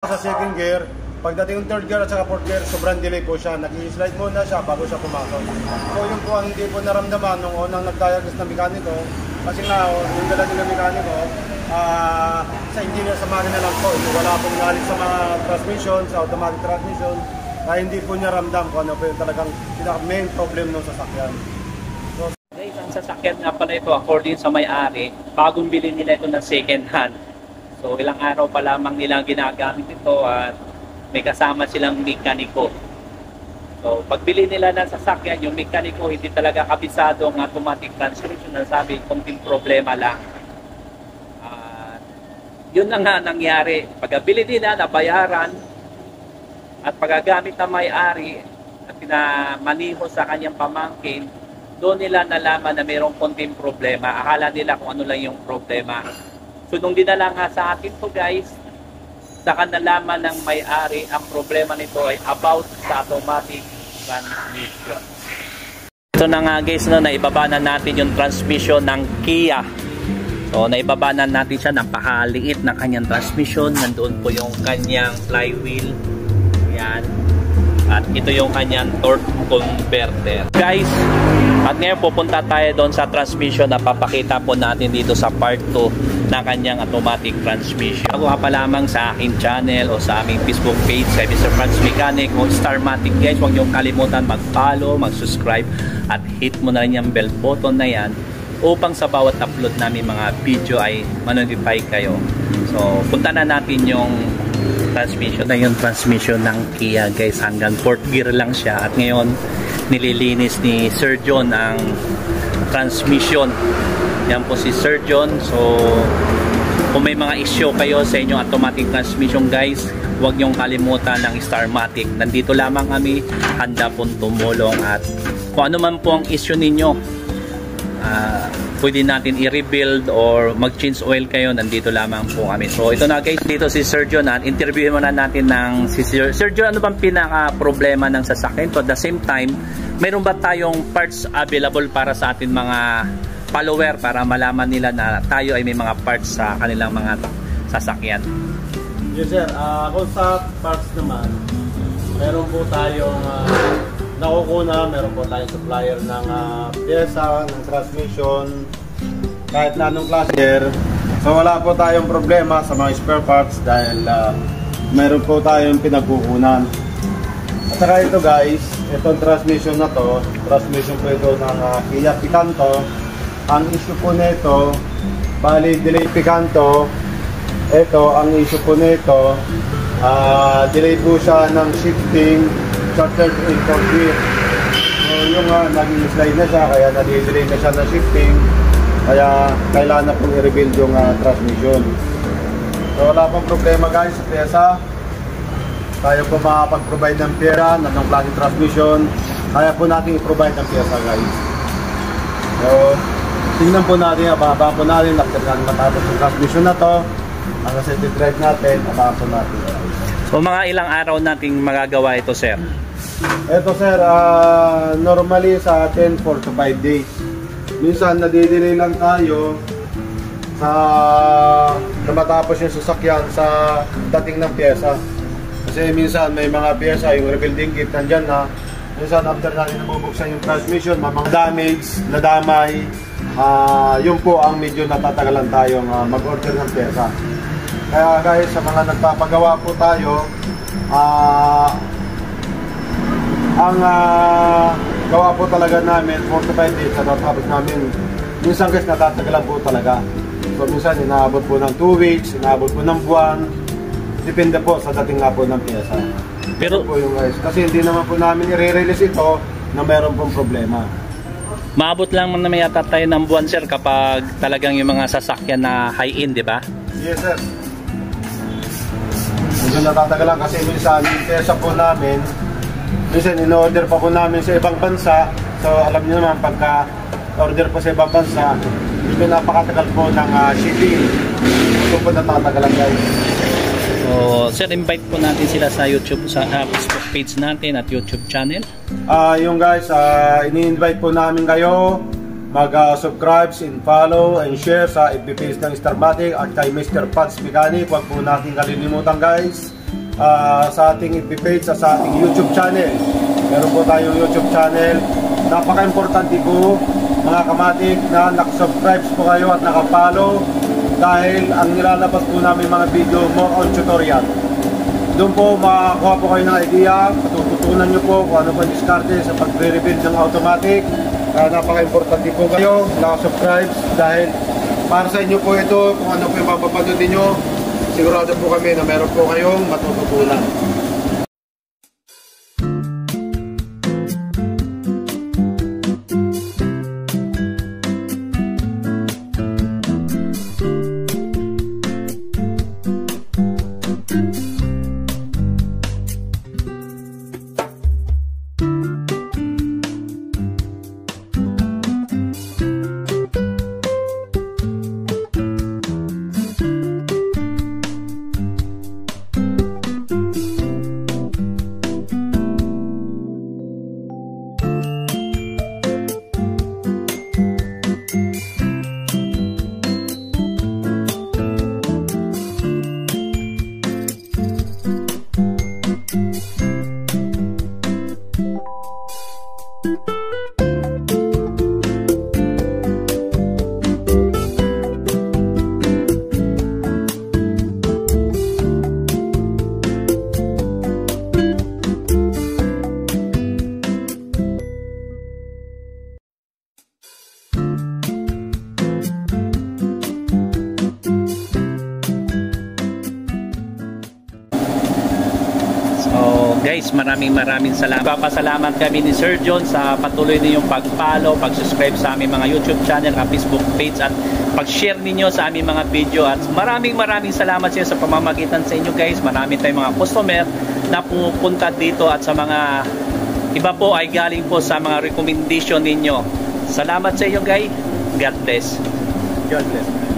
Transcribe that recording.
Sa second gear, pagdating yung third gear at saka fourth gear, sobrang delay po siya. Nag-i-slide muna siya bago siya pumasok. So yung po ang hindi po naramdaman nung unang nag-diagnose na mekaniko, kasi nga yung dala nila mekaniko, sa engineer sa makina lang po, wala pong knowledge sa mga transmission, sa automatic transmission, kaya hindi po niya ramdam kung ano po yung talagang main problem ng sasakyan. So, guys, ang sasakyan nga pala ito, according sa may-ari, bagong bilhin nila ito ng second hand. So ilang araw pa lamang nilang ginagamit ito at may kasama silang mekaniko. So pagbili nila ng sasakyan, yung mekaniko hindi talaga kabisado ang automatic transmission. Sabi, konting problema lang. Yun na nga nangyari. Pagkabili nila, nabayaran at paggagamit ng may-ari at pinamaniho sa kanyang pamangkin, doon nila nalaman na mayroong konting problema. Akala nila kung ano lang yung problema. So nung dinala nga sa atin to guys, saka nalaman ng may-ari ang problema nito ay about sa automatic transmission. Ito na nga guys, no, naibaba na natin yung transmission ng Kia. So naibaba na natin siya, napakaliit na kanyang transmission. Nandoon po yung kanyang flywheel. Yan. At ito yung kanyang torque converter. Guys, at ngayon pupunta tayo doon sa transmission na papakita po natin dito sa part 2 na kanyang automatic transmission. Bago pa lamang sa aking channel o sa aming Facebook page sa Mr. Franz Mechanic o Starmatic guys, huwag niyong kalimutan mag-follow, mag-subscribe at hit mo na rin yung bell button na yan upang sa bawat upload namin mga video ay ma-notify kayo. So punta na natin yung transmission. Na yung transmission ng Kia guys, hanggang 4th gear lang siya at ngayon nililinis ni Sir John ang transmission. Yan po si Sir John. So kung may mga issue kayo sa inyong automatic transmission guys, huwag niyong kalimutan ng Starmatic. Nandito lamang kami, handa pong tumulong at kung ano man po ang issue ninyo, pwede natin i-rebuild or mag-change oil kayo, nandito lamang po kami. So ito na guys, dito si Sir John at interviewin muna natin ng si Sir John, ano bang pinaka-problema ng sasakyan? So at the same time, mayroon ba tayong parts available para sa atin mga follower para malaman nila na tayo ay may mga parts sa kanilang mga sasakyan? yes sir, kung sa parts naman, meron po tayong nakukuna, meron po tayong supplier ng pyesa, ng transmission, kahit na anong klase. So wala po tayong problema sa mga spare parts dahil meron po tayong pinagkukunan. At saka ito guys, itong transmission na to, transmission po ito ng Kia Picanto. Ang issue po nito, bali delay Picanto, ito ang issue po nito, delay po siya ng shifting chartered in 4th gear. So yung nag-slide na siya, kaya nadidelay na siya ng shifting, kaya kailangan na pong i-rebuild yung transmission. So wala pong problema guys sa pyesa. Kaya po makapag-provide ng pera, ng klaseng transmission, kaya po natin i-provide ng pyesa guys. So tingnan po natin, ababa po natin, matapos yung transmission na to, ang safety drive natin, ababa po natin. So mga ilang araw nating magagawa ito sir? Ito sir, normally sa atin 4 to 5 days. Minsan nadidelay lang tayo sa matapos yung sasakyan sa dating ng pyesa. Kasi minsan may mga pyesa, yung rebuilding kit nandyan na, minsan after natin nabubuksan yung transmission, mga damage, nadamay, yun po ang medyo natatagalan tayong mag-order ng pyesa. Kaya guys, sa mga nagpapagawa po tayo, ang gawa po talaga namin 4 to 5 days, natatapos namin. Minsan guys, natatagalan po talaga. So minsan inaabot po ng 2 weeks, inaabot po ng buwan. Depende po sa dating nga po ng pyesa. Pero po yung guys, kasi hindi naman po namin i-release ito na mayroon pong problema. Maabot lang na may yata tayo ng buwan sir kapag talagang yung mga sasakyan na high-end, di ba? Yes sir. Medyo natatagalan kasi minsan yung pyesa po namin, minsan in-order pa po namin sa ibang bansa. So alam niyo naman, pagka order po sa ibang bansa, medyo napakatagal po ng shipping. Ito po natatagalan guys. So sir, invite po natin sila sa YouTube, sa Facebook page natin at YouTube channel. Yung guys, ini-invite po namin kayo mag-subscribe and follow and share sa FB page ng Starmatic at kay Mr. Franz Mechanic. Huwag po natin kalilimutan guys, sa ating FB page, sa ating YouTube channel. Meron po tayong YouTube channel. Napaka-importante po mga kamatik na nakasubscribe po kayo at nakapollow dahil ang nilalabas po namin mga video more on tutorial. Doon po makakuha po kayo ng idea, patututunan nyo po kung ano po yung diskarte sa pag-rebuild ng automatic. Napaka-importante po kayo nakasubscribe dahil para sa inyo po ito, kung ano po yung mapapanood nyo, sigurado po kami na meron po kayong matututunan. Guys, maraming salamat. Papasalamat kami ni Sir John sa patuloy ninyong pag-follow, pag-subscribe sa aming mga YouTube channel at Facebook page at pag-share ninyo sa aming mga video. At maraming salamat sa pamamagitan sa inyo guys. Marami tayong mga customer na pupunta dito at sa mga iba po ay galing po sa mga recommendation ninyo. Salamat sa inyo guys. God bless. God bless.